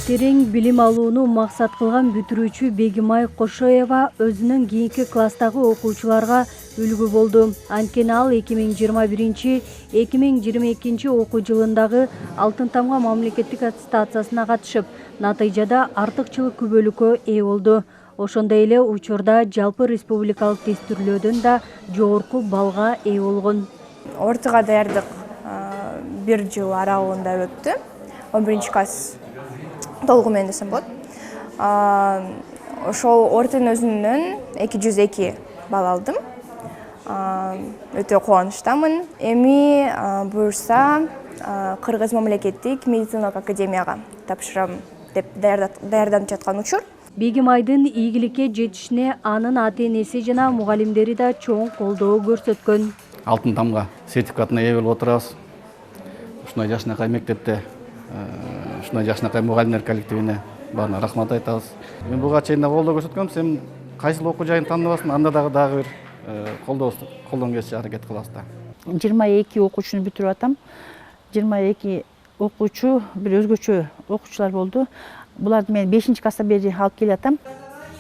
Терең билим алууну максат кылган бүтүрүүчү Бегимай Кошоева өзүнүн кийинки класстагы окуучуларга үлгү болду. Анткени ал 2021-2022 окуу жылындагы Алтын Тамга мамлекеттик аттестациясына катышып, натыйжада артыкчылык күбөлүккө ээ болду. Ошондой эле учурда жалпы республикалык тестирлөөдөн да жогорку баллга ээ болгон. Ортого даярдык 1 жыл аралыгында өттү. 11-класс толугу менен десем болот. Ошол ортонун өзүнөн 202 балл алдым. Өтө кубанычтамын. Эми буюрса Кыргыз мамлекеттик медициналык академияга тапшырам деп даярданып жаткан учур. Бегимайдын ийгиликке жетишине анын ата-энеси жана мугалимдери да чоң колдоо көрсөткөн. Алтын Тамга сертификатына ээ болуп отурабыз. Ушундай жакшынакай мектепте ушундай жакшынакай мугалимдер коллективине баарына рахмат айтабыз. Мен буга чейин да колдоо көрсөткөм, сен кайсыл окуу жайын тандабасын, анда дагы бир колдон келиши аракет кылабыз да. 22 окуучуну бүтүрүп атам. 22 окуучу бир өзгөчө окуучулар болду. Буларды мен 5-класста бери алып келатам.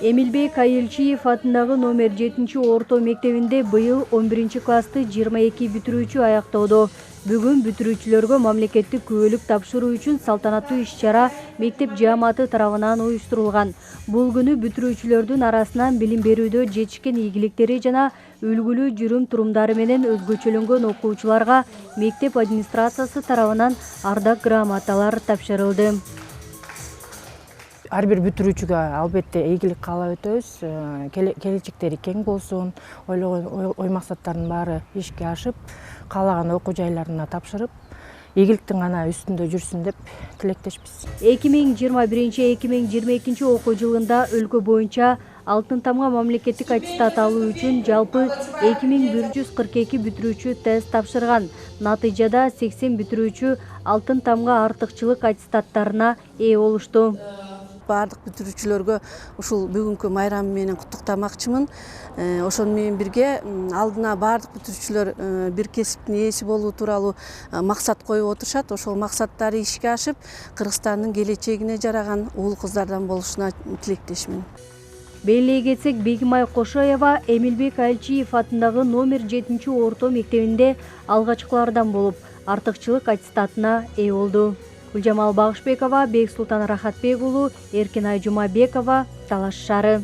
Эмилбек Айылчиев атындагы номер 7-орто мектебинде быйыл 11-классты 22 бүтүрүүчү аяктоодо. Бүгүн бүтүрүүчүлөргө мамлекеттик күбөлүк тапшыруу үчүн салтанаттуу иш-чара мектеп жааматы тарабынан уюштурулган. Бул күнү бүтүрүүчүлөрдүн арасынан билим берүүдө жетишкен ийгиликтери жана үлгүлүү жүрүм-турумдары менен өзгөчөлөнгөн окуучуларга мектеп администрациясы тарабынан ардак грамоталар тапшырылды. Ар бир бүтүрүүчүгө албетте ийгилик каалап өтөбүз. Келечектери кең болсун, ойлогон ой максаттарынын баары ишке ашып, каалаган окуу жайларына тапшырып, ийгиликтин гана үстүндө жүрсүн деп тилектешпиз. 2021-2022 окуу жылында өлкө боюнча Алтын Тамга мамлекеттик аттестат алуу үчүн жалпы 2142 бүтүрүүчү тест тапшырган. Натыйжада 80 бүтүрүүчү Алтын Тамга артыкчылык аттестаттарына ээ болушту. Бардык бүтүрүүчүлөргө ушул бүгүнкү майрам менен куттуктамакчымын. Ошону менен бирге алдына бардык бүтүрүүчүлөр бир кесиптин ээси болуу тууралуу максат коюп отурушат. Ошол максаттары ишке ашып, Кыргызстандын келечегине жараган уул кыздардан болушуна тилектешмин. Белгилей кетсек, Бегимай Кошоева Эмилбек Айылчиев атындагы номер 7-орто мектебинде алгачкылардан болуп, артыкчылык аттестатына ээ болду. Гүлжамал Багышбекова, Бексултан Рахатбек уулу, Эркинай Жумабекова, Талаш шаары.